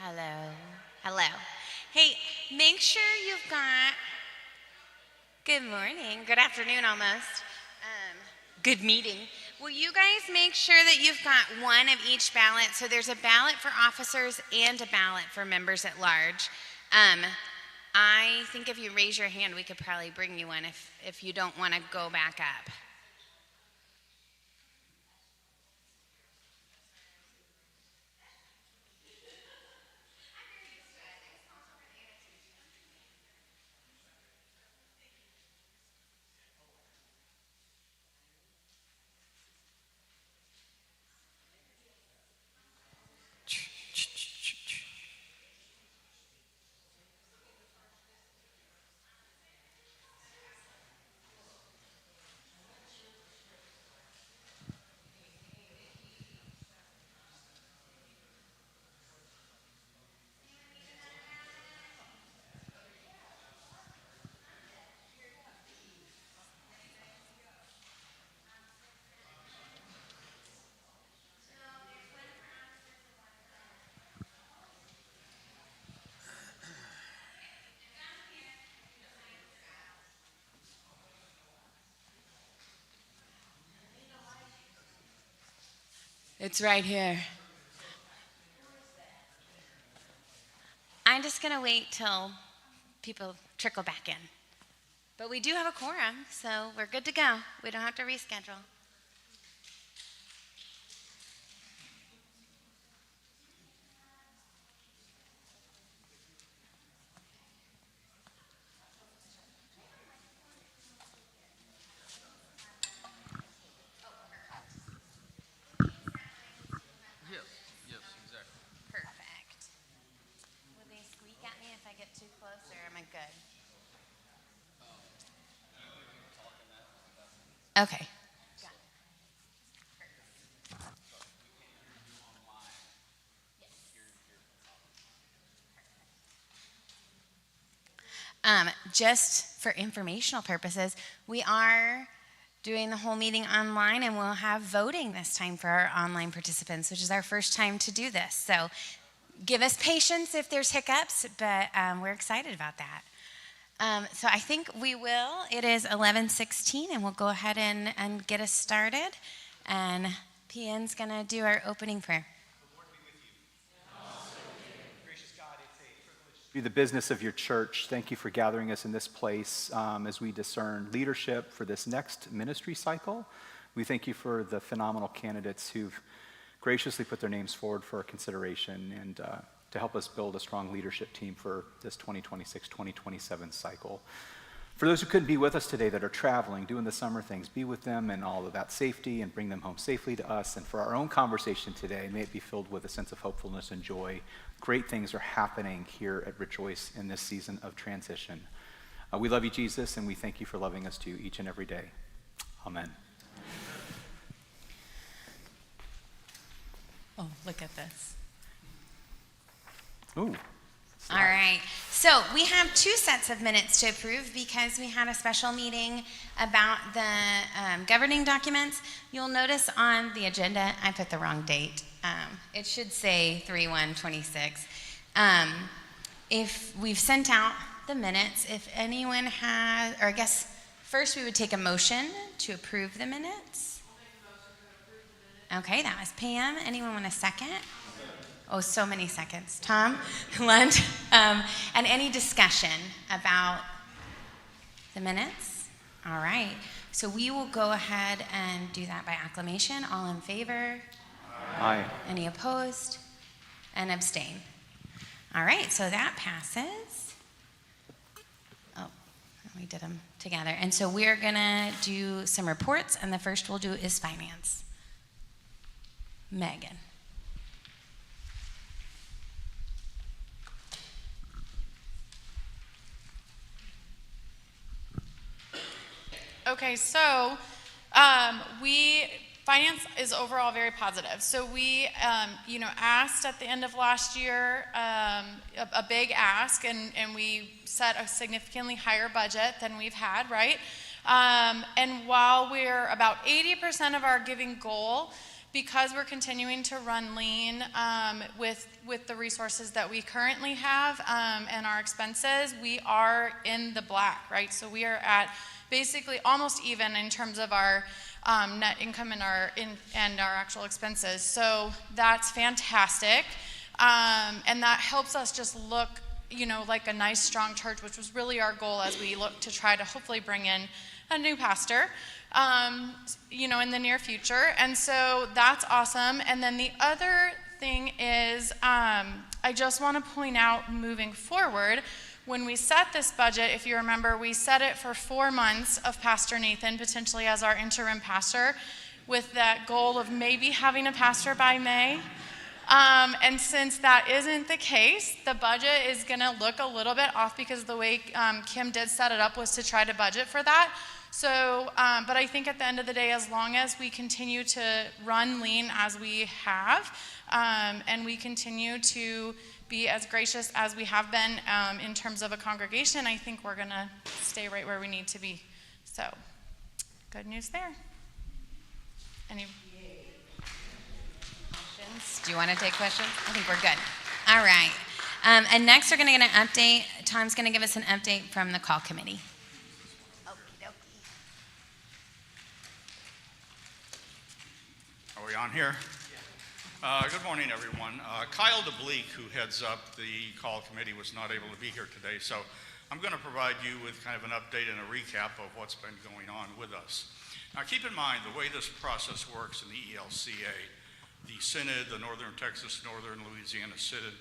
Hello. Hello. Hey, make sure you've got, good morning, good afternoon almost, good meeting. Will you guys make sure that you've got one of each ballot? So there's a ballot for officers and a ballot for members at large. I think if you raise your hand, we could probably bring you one if you don't want to go back up. It's right here. I'm just going to wait till people trickle back in. But we do have a quorum, so we're good to go. We don't have to reschedule. Yes, exactly. Perfect. Will they squeak at me if I get too close, or am I good? Okay. Just for informational purposes, we are doing the whole meeting online, and we'll have voting this time for our online participants, which is our first time to do this. So give us patience if there's hiccups, but we're excited about that. So I think we will. It is 11:16, and we'll go ahead and get us started. And PN's going to do our opening prayer. Do the business of your church. Thank you for gathering us in this place as we discern leadership for this next ministry cycle. We thank you for the phenomenal candidates who've graciously put their names forward for consideration and to help us build a strong leadership team for this 2026-2027 cycle. For those who couldn't be with us today that are traveling, doing the summer things, be with them in all of that safety and bring them home safely to us. And for our own conversation today, may it be filled with a sense of hopefulness and joy. Great things are happening here at Rejoice in this season of transition. We love you, Jesus, and we thank you for loving us too each and every day. Amen. Oh, look at this. Ooh. All right. So we have two sets of minutes to approve because we had a special meeting about the governing documents. You'll notice on the agenda, I put the wrong date. It should say 3/1/26. If we've sent out the minutes, if anyone has, or I guess first we would take a motion to approve the minutes. Okay, that was Pam. Anyone want a second? Oh, so many seconds. Tom, Lund, and any discussion about the minutes? All right. So we will go ahead and do that by acclamation. All in favor? Aye. Any opposed? And abstain. All right, so that passes. Oh, we did them together. And so we're going to do some reports, and the first we'll do is finance. Megan. Okay, so finance is overall very positive. So we, asked at the end of last year a big ask, and we set a significantly higher budget than we've had, right? And while we're about 80% of our giving goal, because we're continuing to run lean with the resources that we currently have and our expenses, we are in the black, right? So we are at basically almost even in terms of our net income and our actual expenses. So that's fantastic, and that helps us just look, like a nice, strong church, which was really our goal as we look to try to hopefully bring in a new pastor, in the near future. And so that's awesome. And then the other thing is, I just want to point out moving forward, when we set this budget, if you remember, we set it for 4 months of Pastor Nathan, potentially as our interim pastor, with that goal of maybe having a pastor by May. And since that isn't the case, the budget is going to look a little bit off because the way Kim did set it up was to try to budget for that. So, but I think at the end of the day, as long as we continue to run lean as we have, and we continue to be as gracious as we have been in terms of a congregation, I think we're going to stay right where we need to be. So, good news there. Any questions? Do you want to take questions? I think we're good. All right. And next we're going to get an update. Tom's going to give us an update from the call committee. Are we on here? Good morning, everyone. Kyle DeBleek, who heads up the call committee, was not able to be here today, so I'm going to provide you with kind of an update and a recap of what's been going on with us. Now, keep in mind the way this process works in the ELCA. The Synod, the Northern Texas, Northern Louisiana Synod,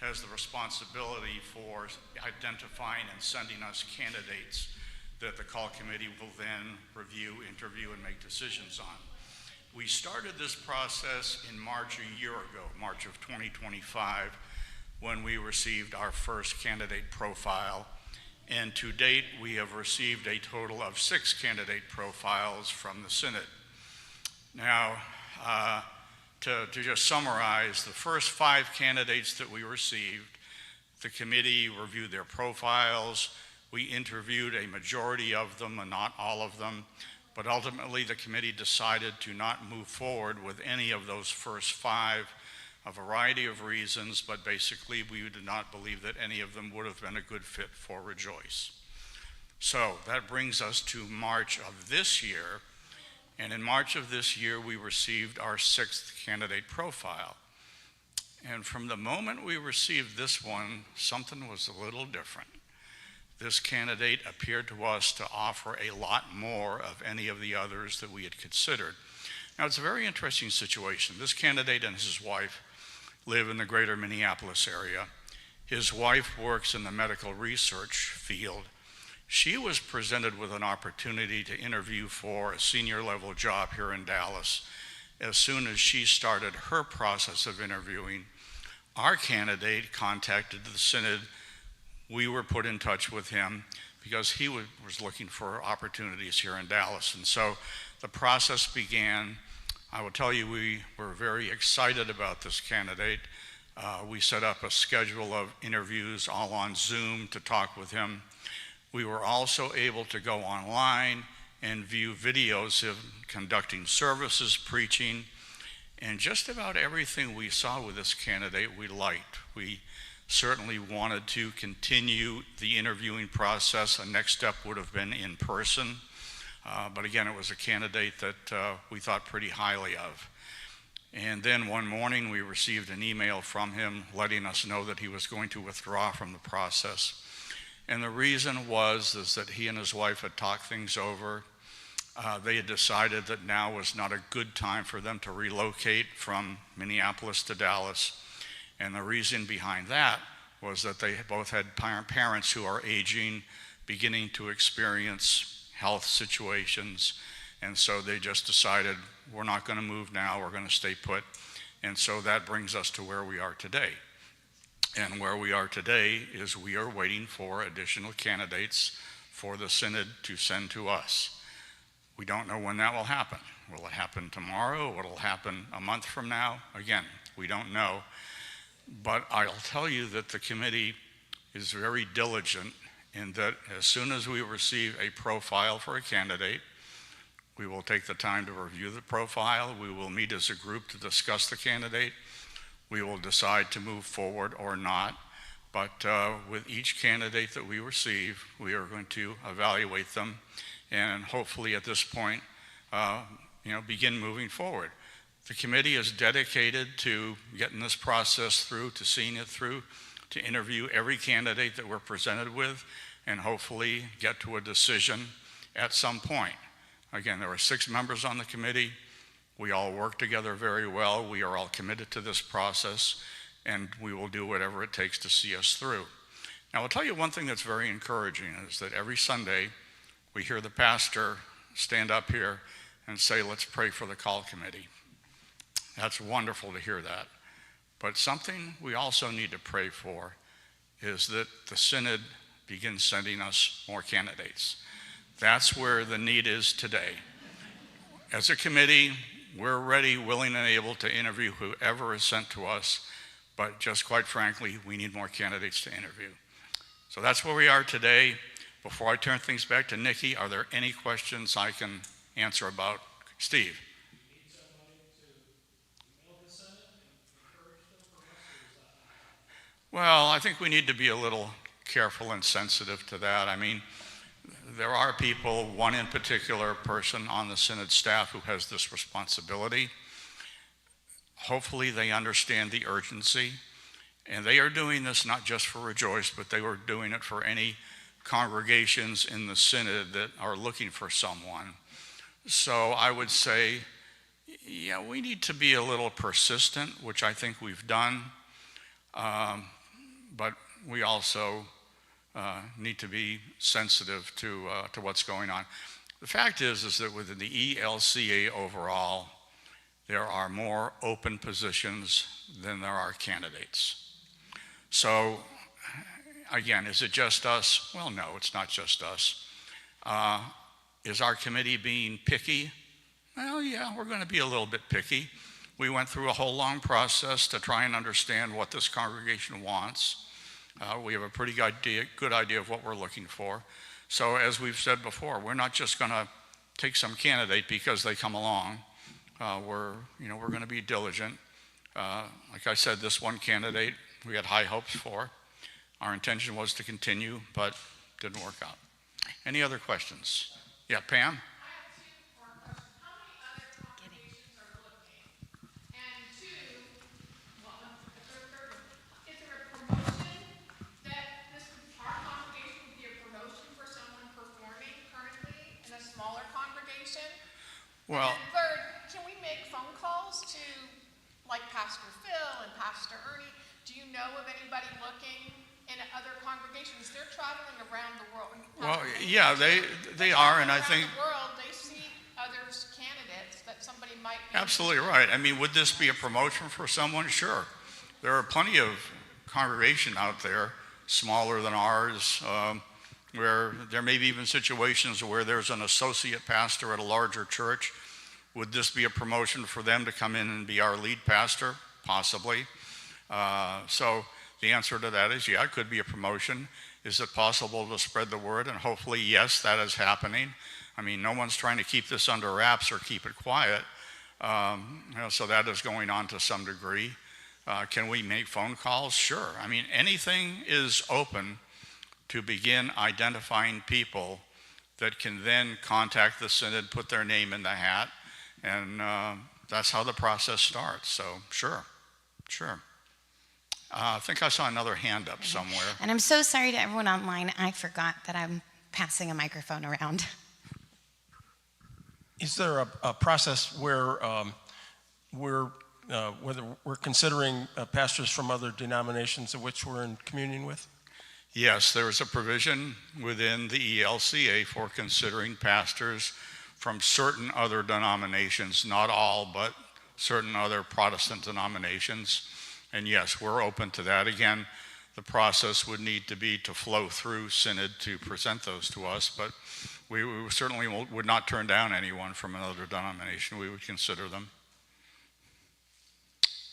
has the responsibility for identifying and sending us candidates that the call committee will then review, interview, and make decisions on. We started this process in March a year ago, March of 2025, when we received our first candidate profile. And to date, we have received a total of 6 candidate profiles from the Synod. Now, to just summarize, the first 5 candidates that we received, the committee reviewed their profiles. We interviewed a majority of them and not all of them. But ultimately, the committee decided to not move forward with any of those first 5, a variety of reasons, but basically we did not believe that any of them would have been a good fit for Rejoice. So that brings us to March of this year, and in March of this year, we received our 6th candidate profile. And from the moment we received this one, something was a little different. This candidate appeared to us to offer a lot more of any of the others that we had considered. Now, it's a very interesting situation. This candidate and his wife live in the greater Minneapolis area. His wife works in the medical research field. She was presented with an opportunity to interview for a senior level job here in Dallas. As soon as she started her process of interviewing, our candidate contacted the Synod. We were put in touch with him because he was looking for opportunities here in Dallas. And so the process began. I will tell you, we were very excited about this candidate. We set up a schedule of interviews all on Zoom to talk with him. We were also able to go online and view videos of conducting services, preaching, and just about everything we saw with this candidate we liked. We certainly wanted to continue the interviewing process. A next step would have been in person, but again, it was a candidate that we thought pretty highly of. And then one morning we received an email from him letting us know that he was going to withdraw from the process. And the reason was that he and his wife had talked things over. They had decided that now was not a good time for them to relocate from Minneapolis to Dallas. And the reason behind that was that they both had parents who are aging, beginning to experience health situations. And so they just decided, we're not going to move now, we're going to stay put. And so that brings us to where we are today. And where we are today is we are waiting for additional candidates for the Synod to send to us. We don't know when that will happen. Will it happen tomorrow? Will it happen a month from now? Again, we don't know. But I'll tell you that the committee is very diligent in that as soon as we receive a profile for a candidate, We will take the time to review the profile. We will meet as a group to discuss the candidate. We will decide to move forward or not. But with each candidate that we receive, we are going to evaluate them and hopefully at this point, begin moving forward. The committee is dedicated to getting this process through, to seeing it through, to interview every candidate that we're presented with, and hopefully get to a decision at some point. Again, there are 6 members on the committee. We all work together very well. We are all committed to this process, and we will do whatever it takes to see us through. Now, I'll tell you one thing that's very encouraging is that every Sunday we hear the pastor stand up here and say, let's pray for the call committee. That's wonderful to hear that. But something we also need to pray for is that the synod begins sending us more candidates. That's where the need is today. As a committee, we're ready, willing, and able to interview whoever is sent to us, but just quite frankly, we need more candidates to interview. So that's where we are today. Before I turn things back to Nikki, are there any questions I can answer about? Steve? Well, I think we need to be a little careful and sensitive to that. I mean, there are people, one in particular person on the synod staff who has this responsibility. Hopefully they understand the urgency, and they are doing this not just for Rejoice, but they were doing it for any congregations in the synod that are looking for someone. So I would say, yeah, we need to be a little persistent, which I think we've done. But we also need to be sensitive to what's going on. The fact is that within the ELCA overall, there are more open positions than there are candidates. So again, is it just us? Well, no, it's not just us. Is our committee being picky? Well, yeah, we're going to be a little bit picky. We went through a whole long process to try and understand what this congregation wants. We have a pretty good idea of what we're looking for. So as we've said before, we're not just going to take some candidate because they come along. We're going to be diligent. Like I said, this one candidate we had high hopes for. Our intention was to continue, but didn't work out. Any other questions? Yeah, Pam? Well, and third, can we make phone calls to like Pastor Phil and Pastor Ernie? Do you know of anybody looking in other congregations? They're traveling around the world. Well, yeah, they are, and I think around the world they see others candidates that somebody might be absolutely right. I mean, would this be a promotion for someone? Sure. There are plenty of congregations out there, smaller than ours, where there may be even situations where there's an associate pastor at a larger church. Would this be a promotion for them to come in and be our lead pastor? Possibly. So the answer to that is, yeah, it could be a promotion. Is it possible to spread the word? And hopefully, yes, that is happening. I mean, no one's trying to keep this under wraps or keep it quiet. So that is going on to some degree. Can we make phone calls? Sure. I mean, anything is open to begin identifying people that can then contact the synod, put their name in the hat, and that's how the process starts. So sure. I think I saw another hand up somewhere. And I'm so sorry to everyone online. I forgot that I'm passing a microphone around. Is there a process where whether we're considering pastors from other denominations of which we're in communion with? Yes, there is a provision within the ELCA for considering pastors from certain other denominations, not all, but certain other Protestant denominations. And yes, we're open to that. Again, the process would need to be to flow through synod to present those to us, but we certainly would not turn down anyone from another denomination. We would consider them.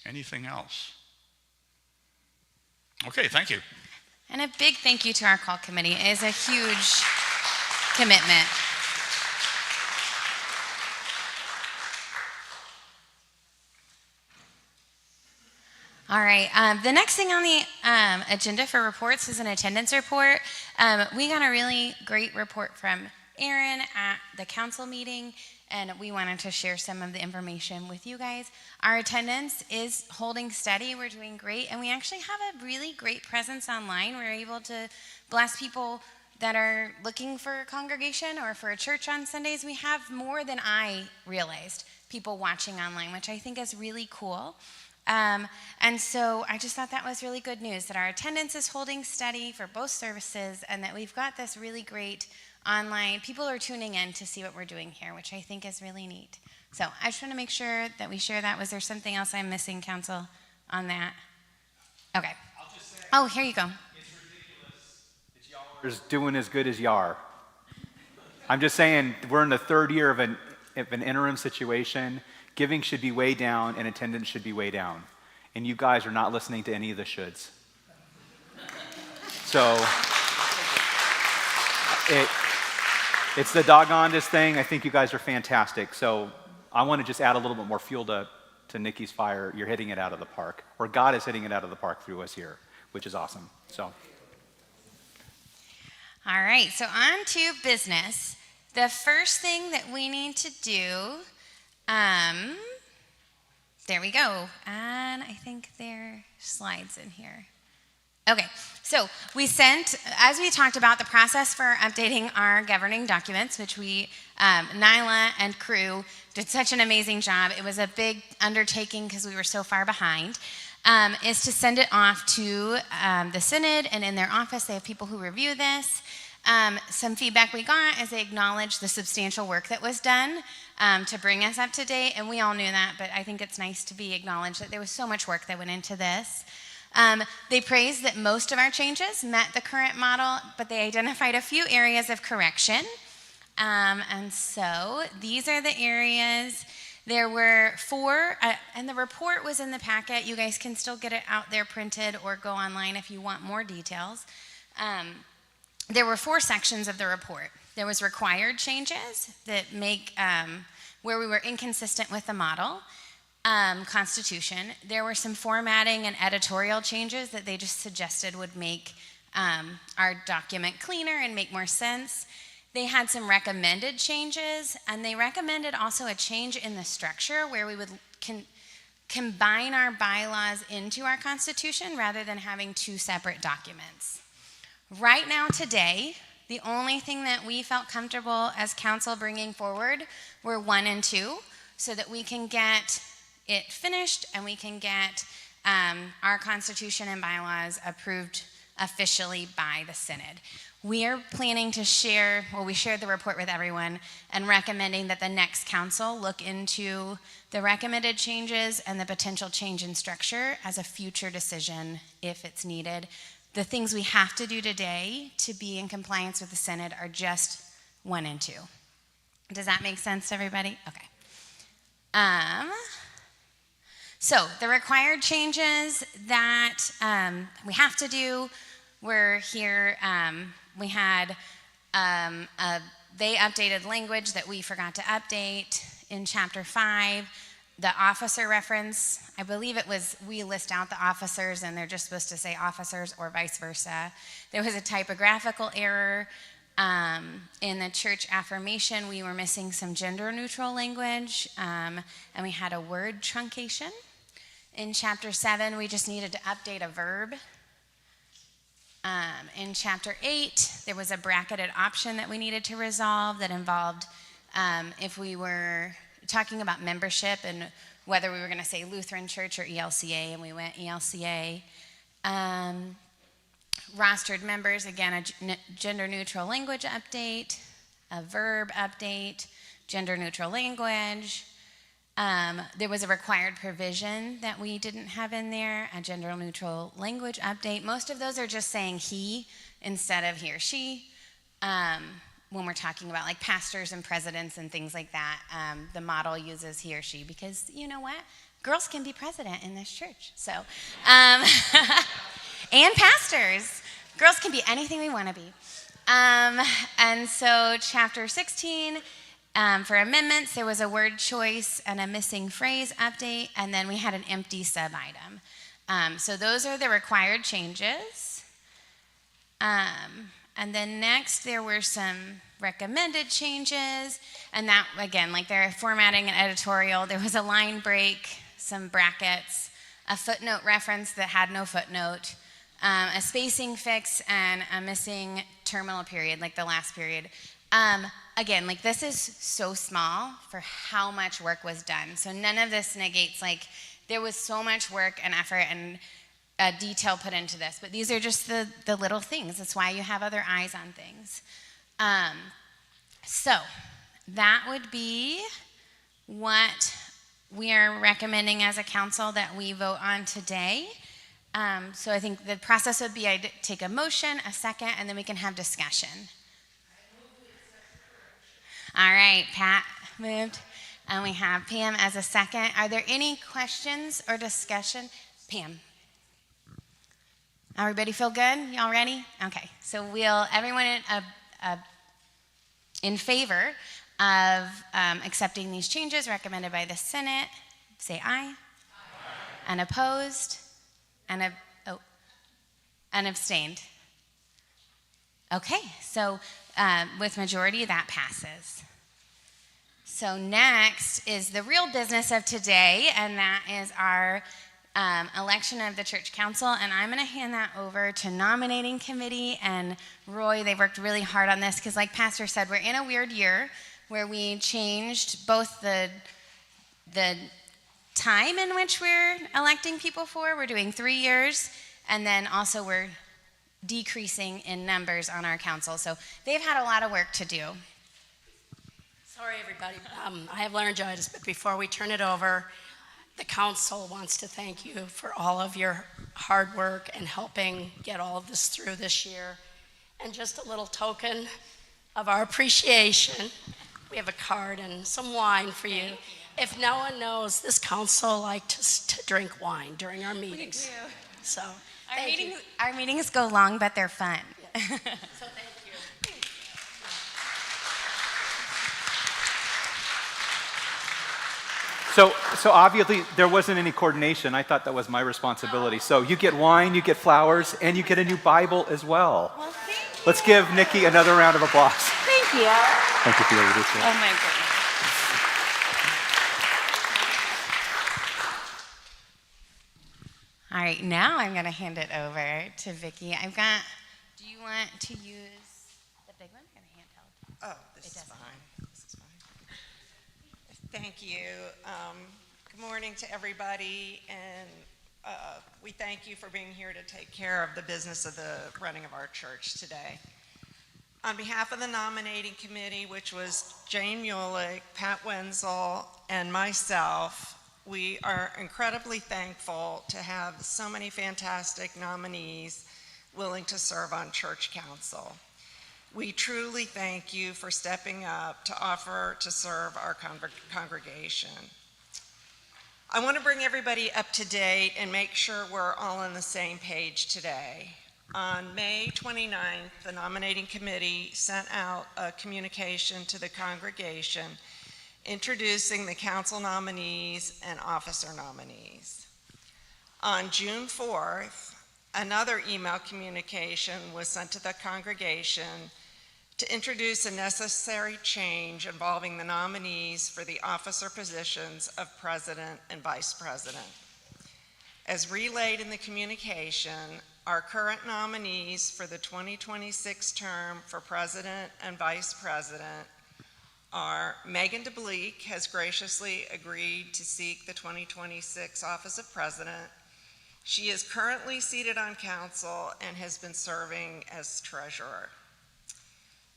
Anything else? Okay, thank you. And a big thank you to our call committee. It is a huge commitment. All right. The next thing on the agenda for reports is an attendance report. We got a really great report from Aaron at the council meeting, and we wanted to share some of the information with you guys. Our attendance is holding steady. We're doing great, and we actually have a really great presence online. We're able to bless people that are looking for a congregation or for a church on Sundays. We have more than I realized people watching online, which I think is really cool. And so I just thought that was really good news, that our attendance is holding steady for both services and that we've got this really great online. People are tuning in to see what we're doing here, which I think is really neat. So I just want to make sure that we share that. Was there something else I'm missing, council, on that? Okay. I'll just say, oh, here you go. It's ridiculous that y'all are doing as good as y'all are. I'm just saying, we're in the third year of an interim situation. Giving should be way down and attendance should be way down. And you guys are not listening to any of the shoulds. So it's the doggonedest thing. I think you guys are fantastic. So I want to just add a little bit more fuel to Nikki's fire. You're hitting it out of the park, or God is hitting it out of the park through us here, which is awesome. So. All right, so on to business. The first thing that we need to do, there we go. And I think there are slides in here. Okay, so we sent, as we talked about, the process for updating our governing documents, which we, Nyla and crew did such an amazing job. It was a big undertaking because we were so far behind, is to send it off to the synod, and in their office they have people who review this. Some feedback we got is they acknowledged the substantial work that was done to bring us up to date, and we all knew that, but I think it's nice to be acknowledged that there was so much work that went into this. They praised that most of our changes met the current model, but they identified a few areas of correction. And so these are the areas. There were 4, and the report was in the packet. You guys can still get it out there printed or go online if you want more details. There were 4 sections of the report. There was required changes that make where we were inconsistent with the model. Constitution. There were some formatting and editorial changes that they just suggested would make our document cleaner and make more sense. They had some recommended changes, and they recommended also a change in the structure where we would combine our bylaws into our Constitution rather than having 2 separate documents. Right now, today, the only thing that we felt comfortable as council bringing forward were 1 and 2, so that we can get it finished and we can get our Constitution and bylaws approved officially by the synod. We are planning to share, well, we shared the report with everyone and recommending that the next council look into the recommended changes and the potential change in structure as a future decision if it's needed. The things we have to do today to be in compliance with the synod are just 1 and 2. Does that make sense to everybody? Okay. So the required changes that we have to do were here. We had they updated language that we forgot to update in chapter 5. The officer reference, I believe it was, we list out the officers and they're just supposed to say officers or vice versa. There was a typographical error. In the church affirmation, we were missing some gender neutral language, and we had a word truncation. In chapter 7, we just needed to update a verb. In chapter 8, there was a bracketed option that we needed to resolve that involved if we were talking about membership and whether we were going to say Lutheran Church or ELCA, and we went ELCA. Rostered members, again, a gender neutral language update, a verb update, gender neutral language. There was a required provision that we didn't have in there, a gender neutral language update. Most of those are just saying he instead of he or she. When we're talking about like pastors and presidents and things like that, the model uses he or she because you know what? Girls can be president in this church. So, and pastors. Girls can be anything we want to be. And so chapter 16, for amendments, there was a word choice and a missing phrase update, and then we had an empty sub-item. So those are the required changes. And then next there were some recommended changes, and that, again, like they're formatting an editorial. There was a line break, some brackets, a footnote reference that had no footnote, a spacing fix, and a missing terminal period, like the last period. Again, like this is so small for how much work was done. So none of this negates, like there was so much work and effort and detail put into this, but these are just the little things. That's why you have other eyes on things. So that would be what we are recommending as a council that we vote on today. So I think the process would be I'd take a motion, a second, and then we can have discussion. All right, Pat moved, and we have Pam as a second. Are there any questions or discussion? Pam. Everybody feel good? Y'all ready? Okay, so everyone in favor of accepting these changes recommended by the Senate, say aye. Aye. And opposed? And abstained. Okay, so with majority, that passes. So next is the real business of today, and that is our election of the church council, and I'm going to hand that over to nominating committee and Roy. They've worked really hard on this because, like Pastor said, we're in a weird year where we changed both the time in which we're electing people for. We're doing 3 years, and then also we're decreasing in numbers on our council. So they've had a lot of work to do. Sorry, everybody. I have laryngitis, but before we turn it over, the council wants to thank you for all of your hard work and helping get all of this through this year. And just a little token of our appreciation, we have a card and some wine for you. If no one knows, this council likes to drink wine during our meetings. We do. So Our meetings go long, but they're fun. Yes. So thank you. So obviously there wasn't any coordination. I thought that was my responsibility. So you get wine, you get flowers, and you get a new Bible as well. Well, thank you. Let's give Nikki another round of applause. Thank you. Thank you for your leadership. Oh my goodness. All right, now I'm going to hand it over to Vicki. Do you want to use the big one or the handheld? Oh, this is fine. This is fine. Thank you. Good morning to everybody, and we thank you for being here to take care of the business of the running of our church today. On behalf of the nominating committee, which was Jane Mulick, Pat Wenzel, and myself, we are incredibly thankful to have so many fantastic nominees willing to serve on church council. We truly thank you for stepping up to offer to serve our congregation. I want to bring everybody up to date and make sure we're all on the same page today. On May 29th, the nominating committee sent out a communication to the congregation introducing the council nominees and officer nominees. On June 4th, another email communication was sent to the congregation to introduce a necessary change involving the nominees for the officer positions of president and vice president. As relayed in the communication, our current nominees for the 2026 term for president and vice president are Megan DeBleek has graciously agreed to seek the 2026 office of president. She is currently seated on council and has been serving as treasurer.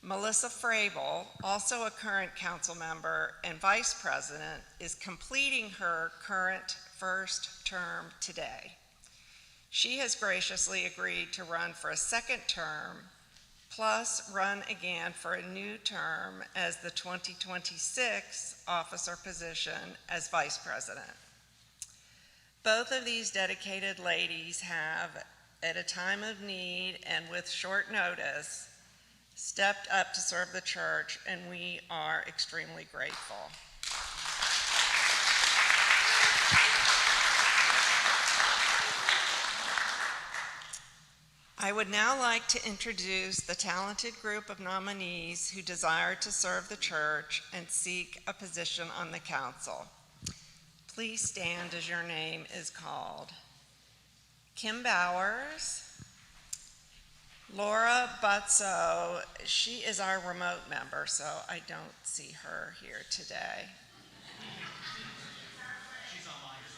Melissa Frabel, also a current council member and vice president, is completing her current first term today. She has graciously agreed to run for a second term, plus run again for a new term as the 2026 officer position as vice president. Both of these dedicated ladies have, at a time of need and with short notice, stepped up to serve the church, and we are extremely grateful. I would now like to introduce the talented group of nominees who desire to serve the church and seek a position on the council. Please stand as your name is called. Kim Bowers, Laura Butzo, she is our remote member, so I don't see her here today.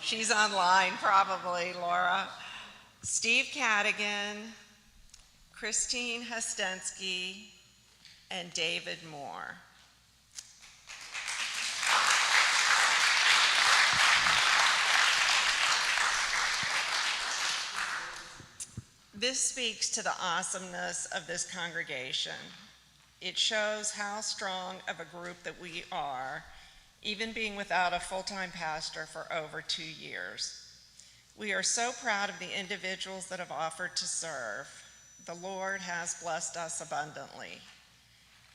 She's online, probably, Laura. Steve Cadigan, Christine Hostensky, and David Moore. This speaks to the awesomeness of this congregation. It shows how strong of a group that we are, even being without a full-time pastor for over 2 years. We are so proud of the individuals that have offered to serve. The Lord has blessed us abundantly.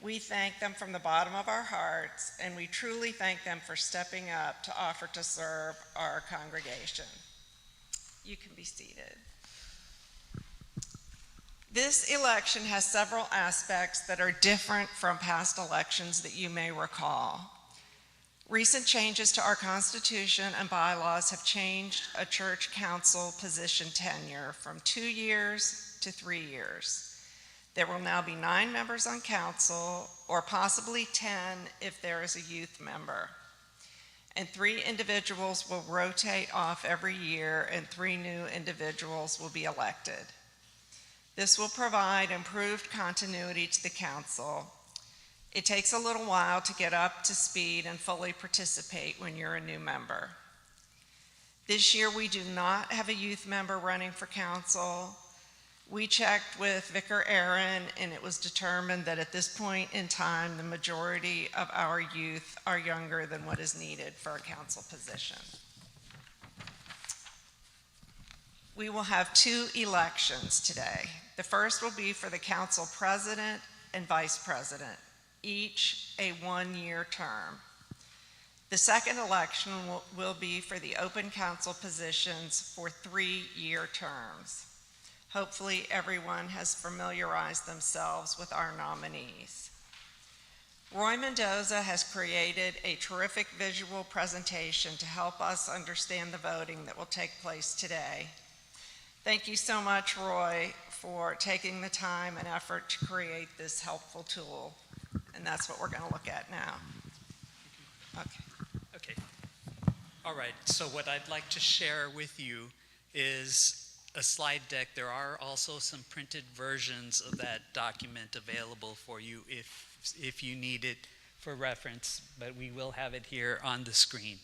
We thank them from the bottom of our hearts, and we truly thank them for stepping up to offer to serve our congregation. You can be seated. This election has several aspects that are different from past elections that you may recall. Recent changes to our Constitution and bylaws have changed a church council position tenure from 2 years to 3 years. There will now be 9 members on council, or possibly 10 if there is a youth member. And 3 individuals will rotate off every year, and 3 new individuals will be elected. This will provide improved continuity to the council. It takes a little while to get up to speed and fully participate when you're a new member. This year we do not have a youth member running for council. We checked with Vicar Aaron, and it was determined that at this point in time, the majority of our youth are younger than what is needed for a council position. We will have 2 elections today. The first will be for the council president and vice president, each a 1-year term. The second election will be for the open council positions for 3-year terms. Hopefully everyone has familiarized themselves with our nominees. Roy Mendoza has created a terrific visual presentation to help us understand the voting that will take place today. Thank you so much, Roy, for taking the time and effort to create this helpful tool. And that's what we're going to look at now. Okay. All right. So what I'd like to share with you is a slide deck. There are also some printed versions of that document available for you if you need it for reference, but we will have it here on the screen.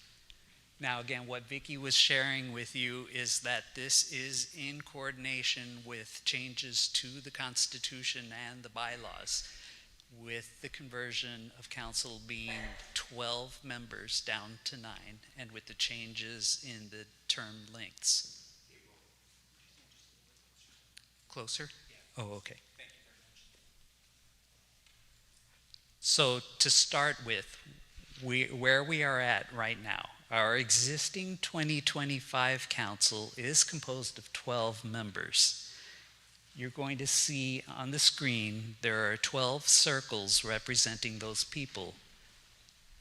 Now, again, what Vicki was sharing with you is that this is in coordination with changes to the Constitution and the bylaws, with the conversion of council being 12 members down to 9, and with the changes in the term lengths. Closer? Oh, okay. So to start with, where we are at right now, our existing 2025 council is composed of 12 members. You're going to see on the screen there are 12 circles representing those people.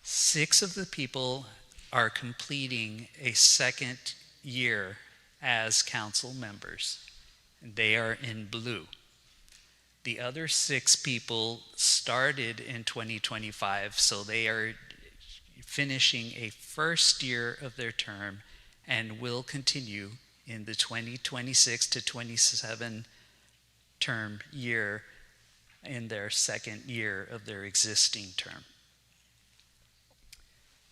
6 of the people are completing a 2nd year as council members. They are in blue. The other 6 people started in 2025, so they are finishing a 1st year of their term and will continue in the 2026 to 27 term year in their 2nd year of their existing term.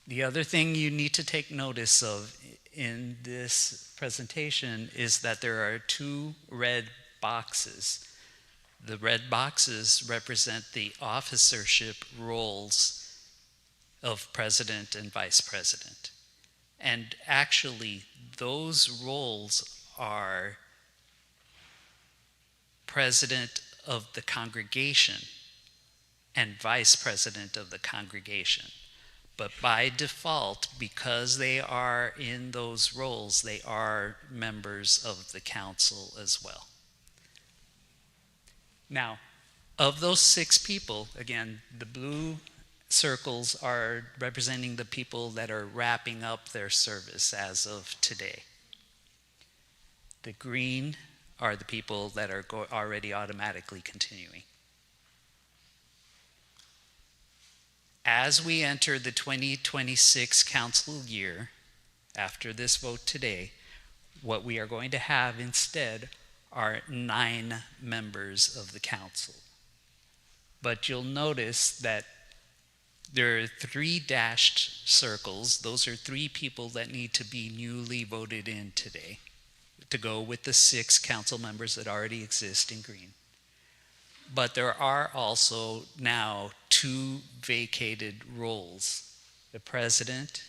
The other thing you need to take notice of in this presentation is that there are 2 red boxes. The red boxes represent the officership roles of president and vice president. And actually, those roles are president of the congregation and vice president of the congregation. But by default, because they are in those roles, they are members of the council as well. Now, of those 6 people, again, the blue circles are representing the people that are wrapping up their service as of today. The green are the people that are already automatically continuing. As we enter the 2026 council year, after this vote today, what we are going to have instead are 9 members of the council. But you'll notice that there are 3 dashed circles. Those are 3 people that need to be newly voted in today to go with the 6 council members that already exist in green. But there are also now 2 vacated roles, the president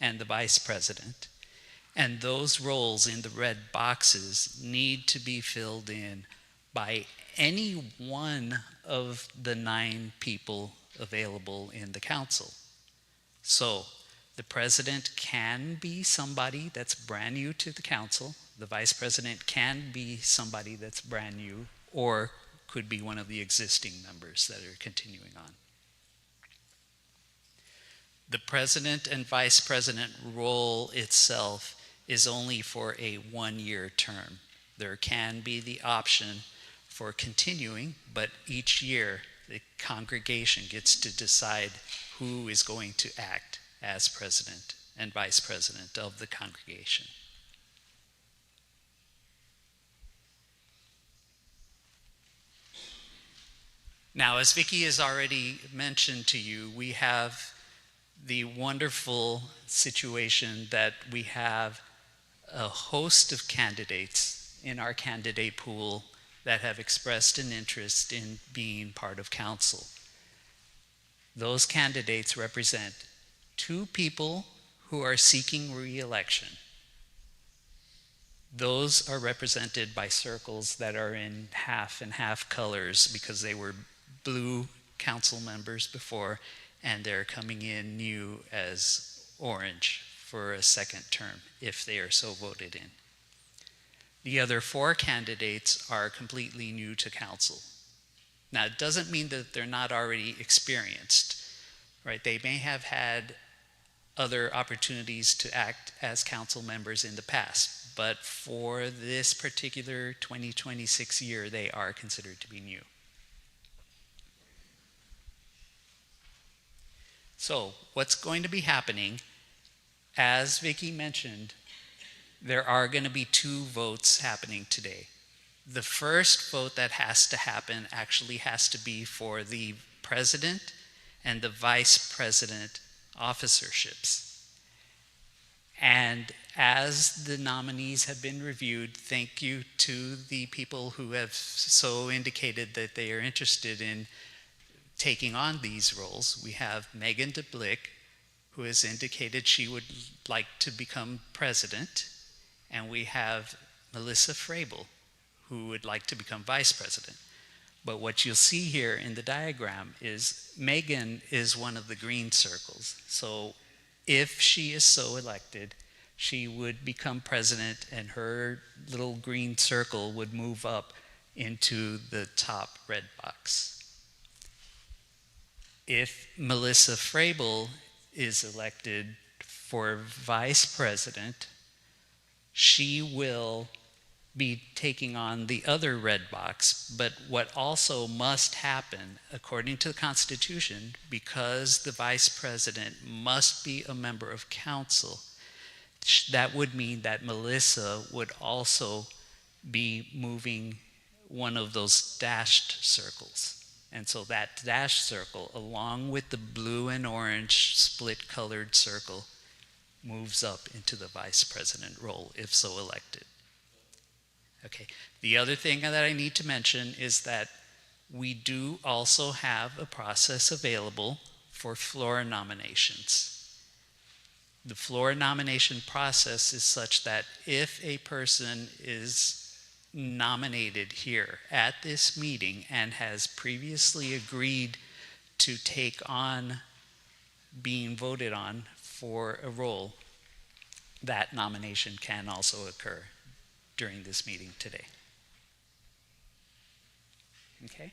and the vice president. And those roles in the red boxes need to be filled in by any one of the 9 people available in the council. So the president can be somebody that's brand new to the council. The vice president can be somebody that's brand new, or could be one of the existing members that are continuing on. The president and vice president role itself is only for a 1-year term. There can be the option for continuing, but each year the congregation gets to decide who is going to act as president and vice president of the congregation. Now, as Vicki has already mentioned to you, we have the wonderful situation that we have a host of candidates in our candidate pool that have expressed an interest in being part of council. Those candidates represent 2 people who are seeking re-election. Those are represented by circles that are in half and half colors because they were blue council members before, and they're coming in new as orange for a second term if they are so voted in. The other 4 candidates are completely new to council. Now, it doesn't mean that they're not already experienced, right? They may have had other opportunities to act as council members in the past, but for this particular 2026 year, they are considered to be new. So, what's going to be happening, as Vicki mentioned, there are going to be 2 votes happening today. The first vote that has to happen actually has to be for the president and the vice president officerships. And as the nominees have been reviewed, thank you to the people who have so indicated that they are interested in taking on these roles. We have Megan DeBlick, who has indicated she would like to become president, and we have Melissa Frabel, who would like to become vice president. But what you'll see here in the diagram is Megan is one of the green circles. So if she is so elected, she would become president, and her little green circle would move up into the top red box. If Melissa Frabel is elected for vice president, she will be taking on the other red box. But what also must happen, according to the Constitution, because the vice president must be a member of council, that would mean that Melissa would also be moving one of those dashed circles. And so that dashed circle, along with the blue and orange split colored circle, moves up into the vice president role, if so elected. Okay, the other thing that I need to mention is that we do also have a process available for floor nominations. The floor nomination process is such that if a person is nominated here at this meeting and has previously agreed to take on being voted on for a role, that nomination can also occur during this meeting today. Okay?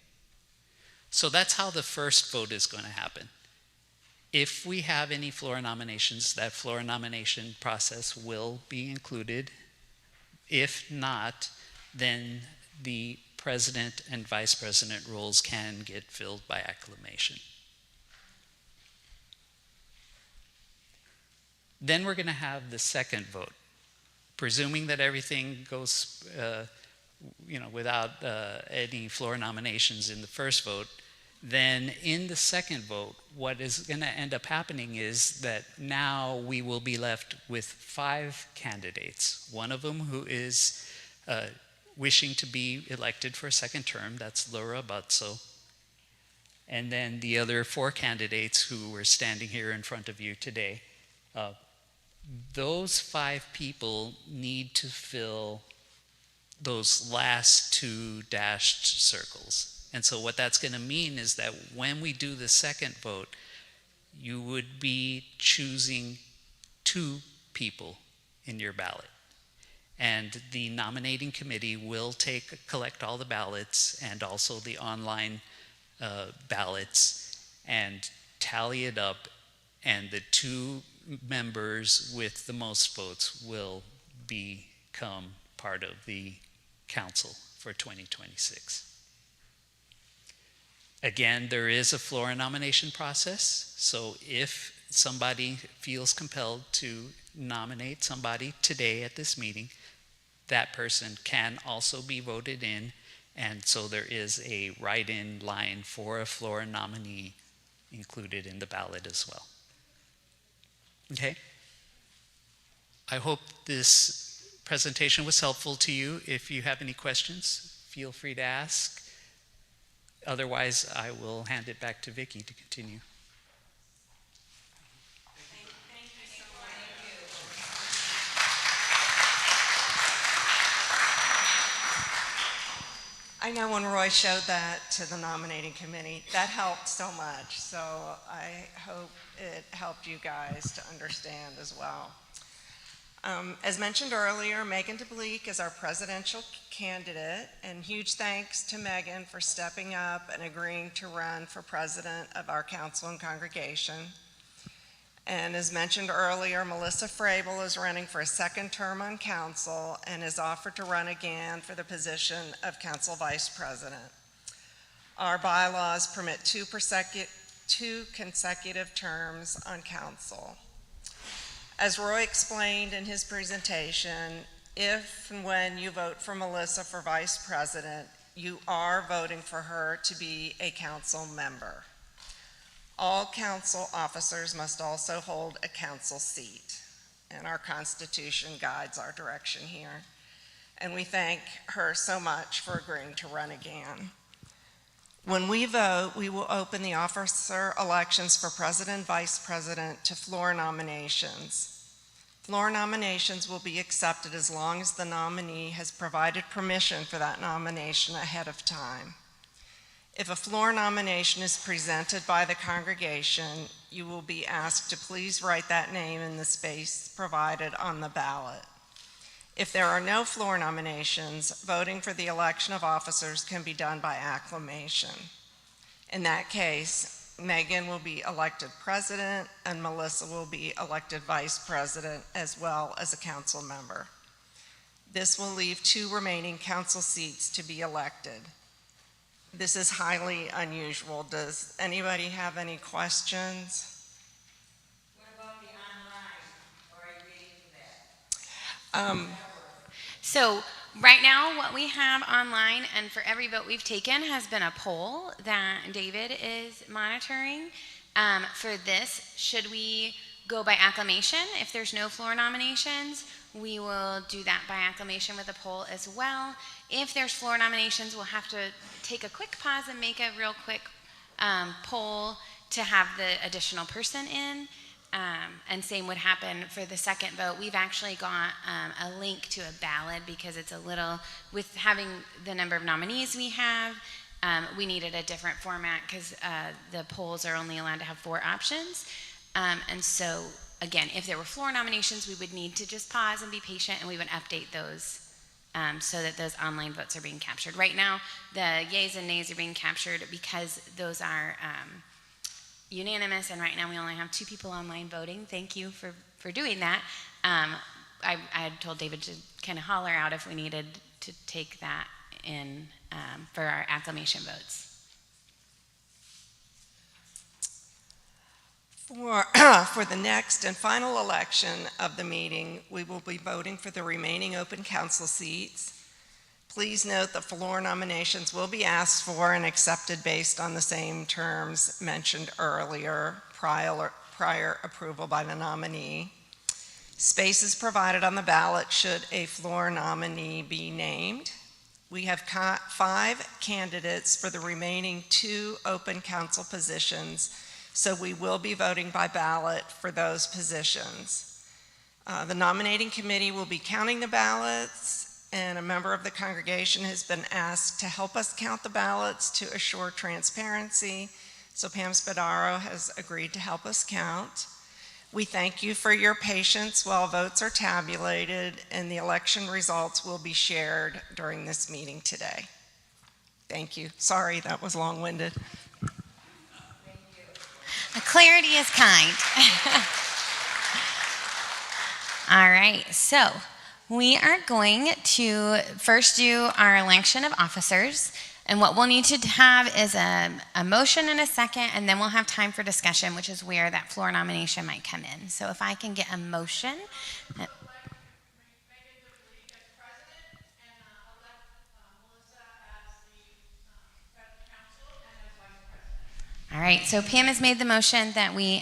So that's how the first vote is going to happen. If we have any floor nominations, that floor nomination process will be included. If not, then the president and vice president roles can get filled by acclamation. Then we're going to have the second vote. Presuming that everything goes without any floor nominations in the first vote, then in the second vote, what is going to end up happening is that now we will be left with 5 candidates. One of them who is wishing to be elected for a second term, that's Laura Butso. And then the other 4 candidates who were standing here in front of you today. Those 5 people need to fill those last 2 dashed circles. And so what that's going to mean is that when we do the second vote, you would be choosing 2 people in your ballot. And the nominating committee will collect all the ballots and also the online ballots and tally it up, and the 2 members with the most votes will become part of the council for 2026. Again, there is a floor nomination process, so if somebody feels compelled to nominate somebody today at this meeting, that person can also be voted in, and so there is a write-in line for a floor nominee included in the ballot as well. Okay? I hope this presentation was helpful to you. If you have any questions, feel free to ask. Otherwise, I will hand it back to Vicki to continue. I know when Roy showed that to the nominating committee, that helped so much. So I hope it helped you guys to understand as well. As mentioned earlier, Megan DeBleek is our presidential candidate, and huge thanks to Megan for stepping up and agreeing to run for president of our council and congregation. And as mentioned earlier, Melissa Frabel is running for a second term on council and is offered to run again for the position of council vice president. Our bylaws permit 2 consecutive terms on council. As Roy explained in his presentation, if and when you vote for Melissa for vice president, you are voting for her to be a council member. All council officers must also hold a council seat, and our Constitution guides our direction here. And we thank her so much for agreeing to run again. When we vote, we will open the officer elections for president and vice president to floor nominations. Floor nominations will be accepted as long as the nominee has provided permission for that nomination ahead of time. If a floor nomination is presented by the congregation, you will be asked to please write that name in the space provided on the ballot. If there are no floor nominations, voting for the election of officers can be done by acclamation. In that case, Megan will be elected president and Melissa will be elected vice president as well as a council member. This will leave 2 remaining council seats to be elected. This is highly unusual. Does anybody have any questions? What about the online? Or are you waiting for that? So right now, what we have online, and for every vote we've taken, has been a poll that David is monitoring. For this, should we go by acclamation? If there's no floor nominations, we will do that by acclamation with a poll as well. If there's floor nominations, we'll have to take a quick pause and make a real quick poll to have the additional person in. And same would happen for the second vote. We've actually got a link to a ballot because it's a little, with having the number of nominees we have, we needed a different format because the polls are only allowed to have 4 options. And so, again, if there were floor nominations, we would need to just pause and be patient, and we would update those so that those online votes are being captured. Right now, the yays and nays are being captured because those are unanimous, and right now we only have 2 people online voting. Thank you for doing that. I had told David to kind of holler out if we needed to take that in for our acclamation votes. For the next and final election of the meeting, we will be voting for the remaining open council seats. Please note that floor nominations will be asked for and accepted based on the same terms mentioned earlier, prior approval by the nominee. Spaces provided on the ballot should a floor nominee be named. We have 5 candidates for the remaining 2 open council positions, so we will be voting by ballot for those positions. The nominating committee will be counting the ballots, and a member of the congregation has been asked to help us count the ballots to assure transparency, so Pam Spadaro has agreed to help us count. We thank you for your patience while votes are tabulated, and the election results will be shared during this meeting today. Thank you. Sorry, that was long-winded. Clarity is kind. All right, so we are going to first do our election of officers, and what we'll need to have is a motion and a second, and then we'll have time for discussion, which is where that floor nomination might come in. So if I can get a motion. All right, so Pam has made the motion that we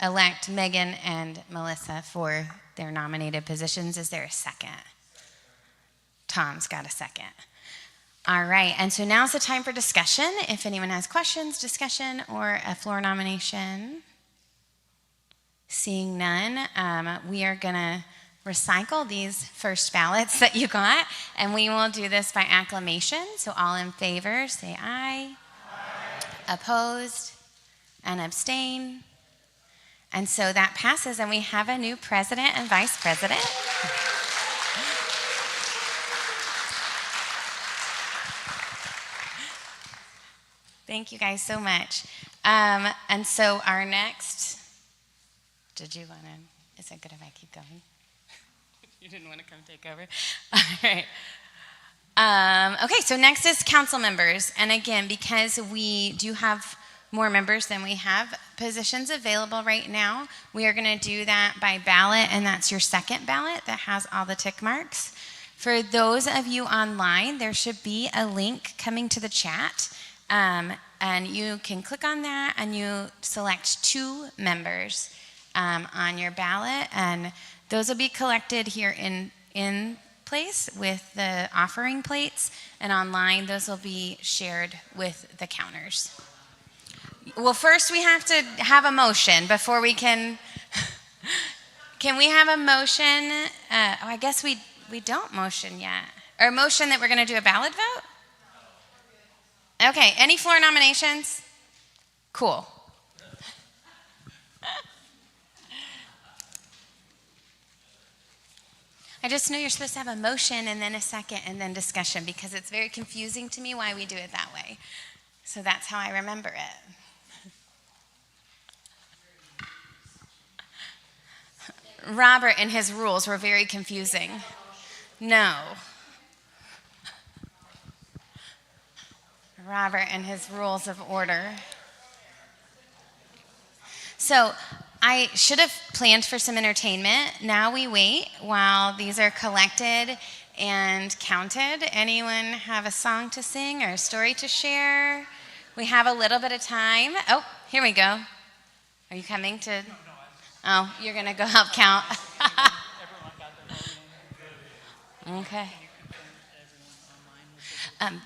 elect Megan and Melissa for their nominated positions. Is there a second? Tom's got a second. All right, and so now's the time for discussion. If anyone has questions, discussion, or a floor nomination. Seeing none, we are going to recycle these first ballots that you got, and we will do this by acclamation. So all in favor, say aye. Opposed and abstain. And so that passes, and we have a new president and vice president. Thank you guys so much. And so our next, did you want to, is it good if I keep going? You didn't want to come take over? All right. Okay, so next is council members. And again, because we do have more members than we have positions available right now, we are going to do that by ballot, and that's your second ballot that has all the tick marks. For those of you online, there should be a link coming to the chat, and you can click on that and you select 2 members on your ballot, and those will be collected here in place with the offering plates, and online those will be shared with the counters. Well, first we have to have a motion before we can we have a motion? I guess we don't motion yet. Or a motion that we're going to do a ballot vote? Okay, any floor nominations? Cool. I just know you're supposed to have a motion and then a second and then discussion, because it's very confusing to me why we do it that way. So that's how I remember it. Robert and his rules were very confusing. No. Robert and his rules of order. So I should have planned for some entertainment. Now we wait while these are collected and counted. Anyone have a song to sing or a story to share? We have a little bit of time. Oh, here we go. Are you coming to? Oh, you're going to go help count. Okay.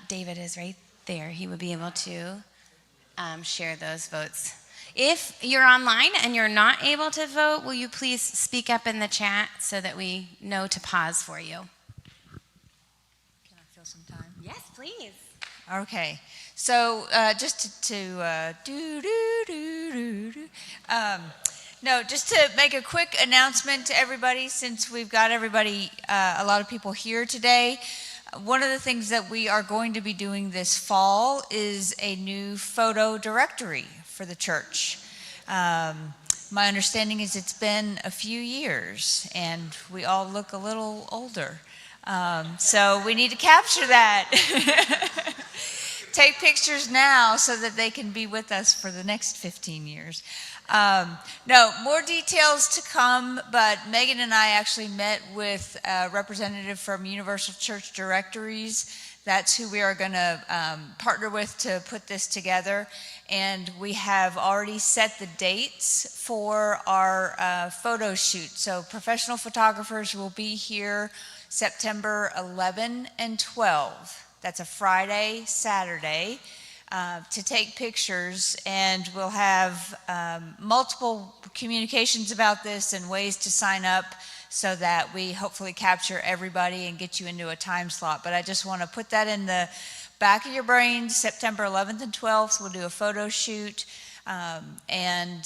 David is right there. He would be able to share those votes. If you're online and you're not able to vote, will you please speak up in the chat so that we know to pause for you? Can I fill some time? Yes, please. Okay. So just No, just to make a quick announcement to everybody, since we've got everybody, a lot of people here today. One of the things that we are going to be doing this fall is a new photo directory for the church. My understanding is it's been a few years, and we all look a little older. So we need to capture that. Take pictures now so that they can be with us for the next 15 years. No, more details to come, but Megan and I actually met with a representative from Universal Church Directories. That's who we are going to partner with to put this together. And we have already set the dates for our photo shoot. So professional photographers will be here September 11 and 12. That's a Friday, Saturday, to take pictures, and we'll have multiple communications about this and ways to sign up so that we hopefully capture everybody and get you into a time slot. But I just want to put that in the back of your brain. September 11th and 12th, we'll do a photo shoot, and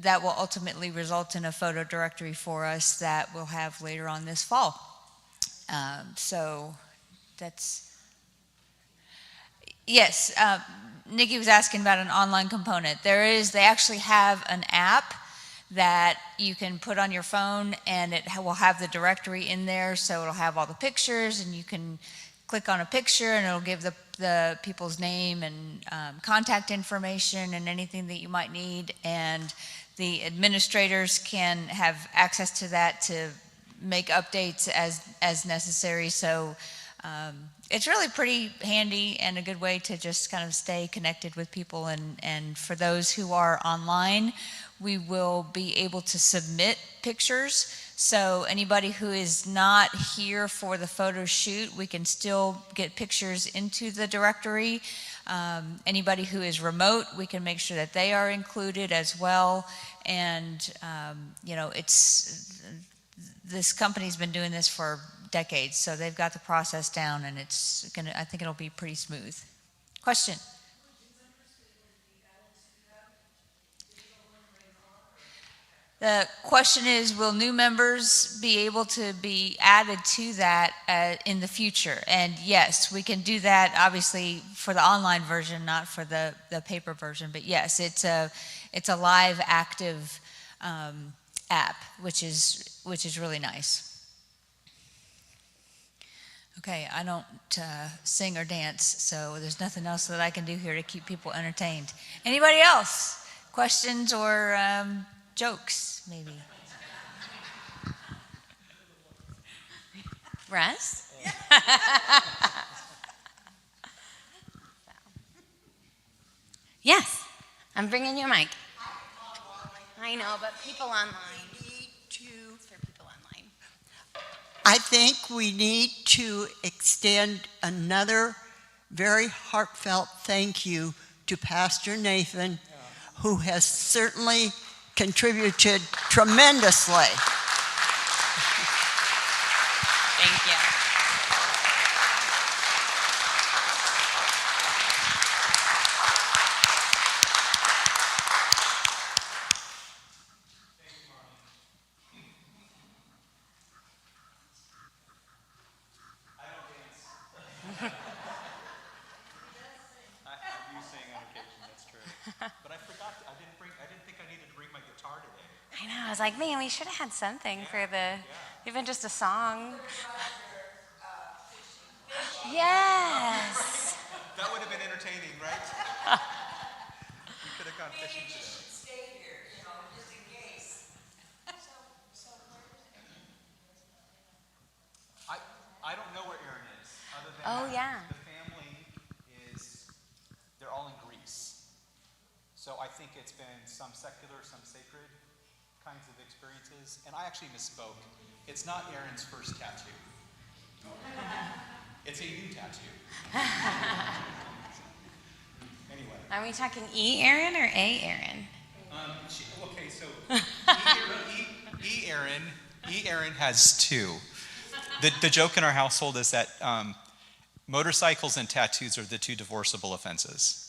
that will ultimately result in a photo directory for us that we'll have later on this fall. So that's, yes, Nikki was asking about an online component. They actually have an app that you can put on your phone, and it will have the directory in there, so it'll have all the pictures, and you can click on a picture, and it'll give the people's name and contact information and anything that you might need, and the administrators can have access to that to make updates as necessary. So it's really pretty handy and a good way to just kind of stay connected with people. And for those who are online, we will be able to submit pictures. So anybody who is not here for the photo shoot, we can still get pictures into the directory. Anybody who is remote, we can make sure that they are included as well. And, this company's been doing this for decades, so they've got the process down, and I think it'll be pretty smooth. Question? The question is, will new members be able to be added to that in the future? And yes, we can do that, obviously, for the online version, not for the paper version. But yes, it's a live, active app, which is really nice. Okay, I don't sing or dance, so there's nothing else that I can do here to keep people entertained. Anybody else? Questions or jokes, maybe? Russ? Yes, I'm bringing you a mic. I know, but people online. For people online. I think we need to extend another very heartfelt thank you to Pastor Nathan, who has certainly contributed tremendously. Thank you. But I forgot, I didn't think I needed to bring my guitar today. I know, I was like, man, we should have had something for even just a song. Yes. That would have been entertaining, right? We could have gone fishing today. Stay here, just in case. I don't know where Aaron is, other than Oh, yeah. the family they're all in Greece. So I think it's been some secular, some sacred kinds of experiences. And I actually misspoke. It's not Aaron's first tattoo. It's a new tattoo. Anyway. Are we talking E. Aaron or A. Aaron? Okay, so E. Aaron has two. The joke in our household is that motorcycles and tattoos are the two divorceable offenses.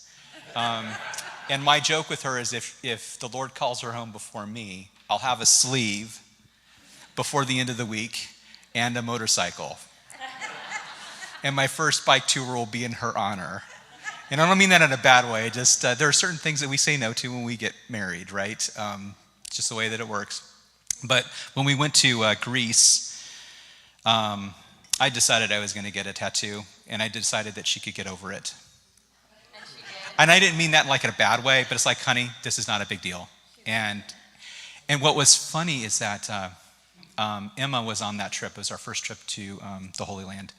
And my joke with her is if the Lord calls her home before me, I'll have a sleeve before the end of the week and a motorcycle. And my first bike tour will be in her honor. And I don't mean that in a bad way, just there are certain things that we say no to when we get married, right? Just the way that it works. But when we went to Greece, I decided I was going to get a tattoo, and I decided that she could get over it. And I didn't mean that like in a bad way, but it's like, honey, this is not a big deal. And what was funny is that Emma was on that trip. It was our first trip to the Holy Land.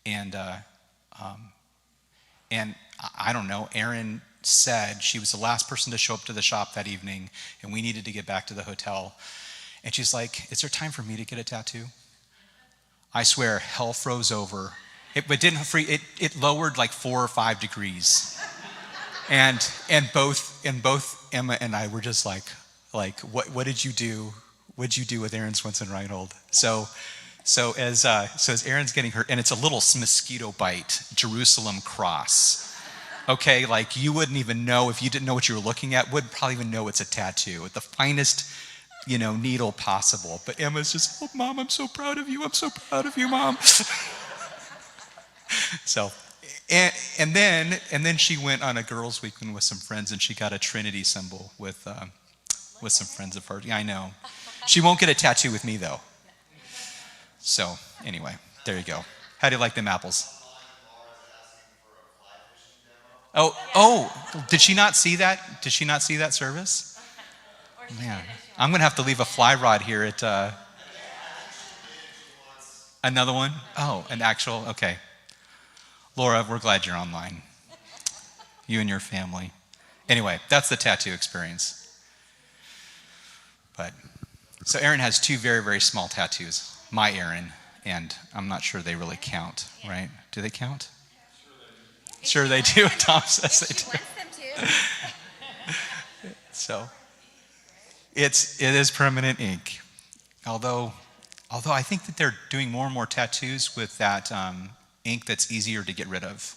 And I don't know, Erin said she was the last person to show up to the shop that evening, and we needed to get back to the hotel. And she's like, is there time for me to get a tattoo? I swear, hell froze over. But didn't freeze, it lowered like 4 or 5 degrees. And both Emma and I were just like, what did you do? What did you do with Erin Swenson-Reinhold? So as Erin's getting her, and it's a little mosquito bite, Jerusalem cross. Okay, like you wouldn't even know, if you didn't know what you were looking at, wouldn't probably even know it's a tattoo. With the finest, needle possible. But Emma's just, oh, Mom, I'm so proud of you. I'm so proud of you, Mom. So, and then she went on a girls' weekend with some friends, and she got a Trinity symbol with some friends of hers. Yeah, I know. She won't get a tattoo with me though. So anyway, there you go. How do you like them apples? Oh, did she not see that? Did she not see that service? Man, I'm going to have to leave a fly rod here at another one. Oh, an actual, okay. Laura, we're glad you're online. You and your family. Anyway, that's the tattoo experience. But, so Erin has 2 very, very small tattoos. My Erin, and I'm not sure they really count, right? Do they count? Sure they do. Tom says they do. Wants them to. So it is permanent ink. Although I think that they're doing more and more tattoos with that ink that's easier to get rid of.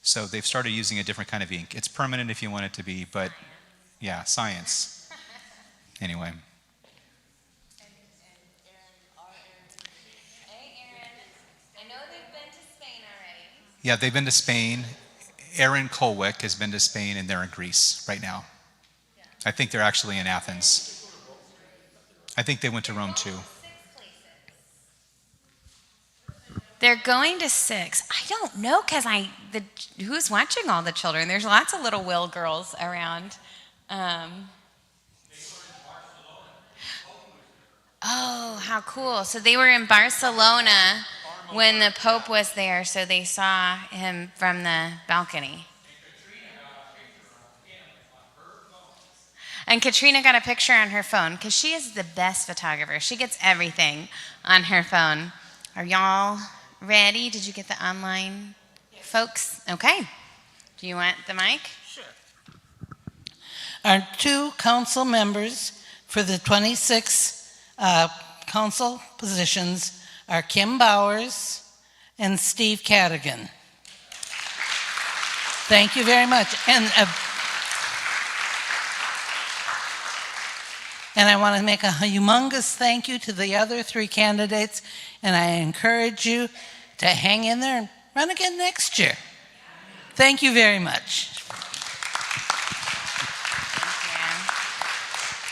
So they've started using a different kind of ink. It's permanent if you want it to be, but yeah, science. Anyway. Yeah, they've been to Spain. Aaron Colwick has been to Spain, and they're in Greece right now. I think they're actually in Athens. I think they went to Rome too. They're going to 6. I don't know, because who's watching all the children? There's lots of little Will girls around. Oh, how cool. So they were in Barcelona when the Pope was there, so they saw him from the balcony. And Katrina got a picture on her phone, because she is the best photographer. She gets everything on her phone. Are y'all ready? Did you get the online folks? Okay. Do you want the mic? Sure. Our 2 council members for the 26 council positions are Kim Bowers and Steve Cadigan. Thank you very much. And I want to make a humongous thank you to the other 3 candidates, and I encourage you to hang in there and run again next year. Thank you very much.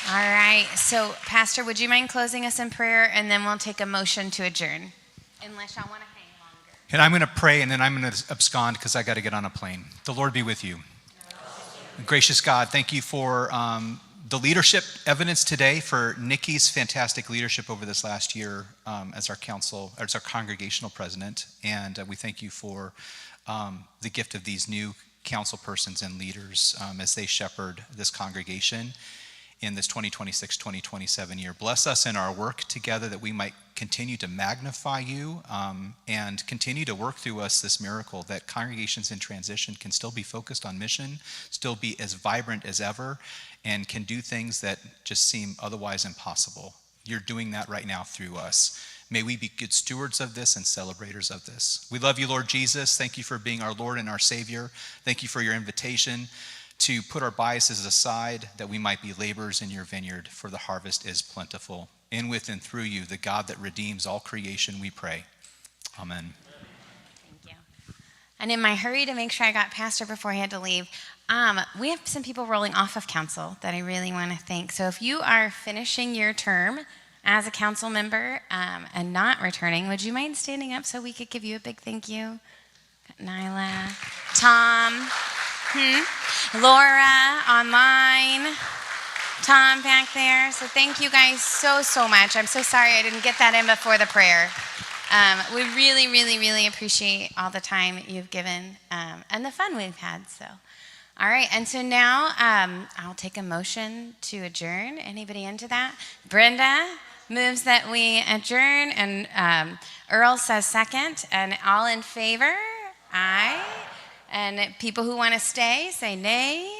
All right. So, Pastor, would you mind closing us in prayer, and then we'll take a motion to adjourn, unless y'all want to hang longer. And I'm going to pray, and then I'm going to abscond because I got to get on a plane. The Lord be with you. Gracious God, thank you for the leadership evidence today, for Nikki's fantastic leadership over this last year as our congregational president. And we thank you for the gift of these new council persons and leaders as they shepherd this congregation in this 2026-2027 year. Bless us in our work together, that we might continue to magnify you and continue to work through us this miracle, that congregations in transition can still be focused on mission, still be as vibrant as ever, and can do things that just seem otherwise impossible. You're doing that right now through us. May we be good stewards of this and celebrators of this. We love you, Lord Jesus. Thank you for being our Lord and our Savior. Thank you for your invitation to put our biases aside, that we might be laborers in your vineyard, for the harvest is plentiful. In, with, and through you, the God that redeems all creation, we pray. Amen. Thank you. And in my hurry to make sure I got Pastor before he had to leave, we have some people rolling off of council that I really want to thank. So if you are finishing your term as a council member and not returning, would you mind standing up so we could give you a big thank you? Got Nyla, Tom, Laura online, Tom back there. So thank you guys so, so much. I'm so sorry I didn't get that in before the prayer. We really, really, really appreciate all the time you've given and the fun we've had. So, all right. And so now I'll take a motion to adjourn. Anybody into that? Brenda moves that we adjourn, and Earl says second. And all in favor? Aye. And people who want to stay say nay.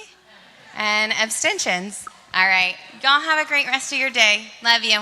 And abstentions. All right. Y'all have a great rest of your day. Love you.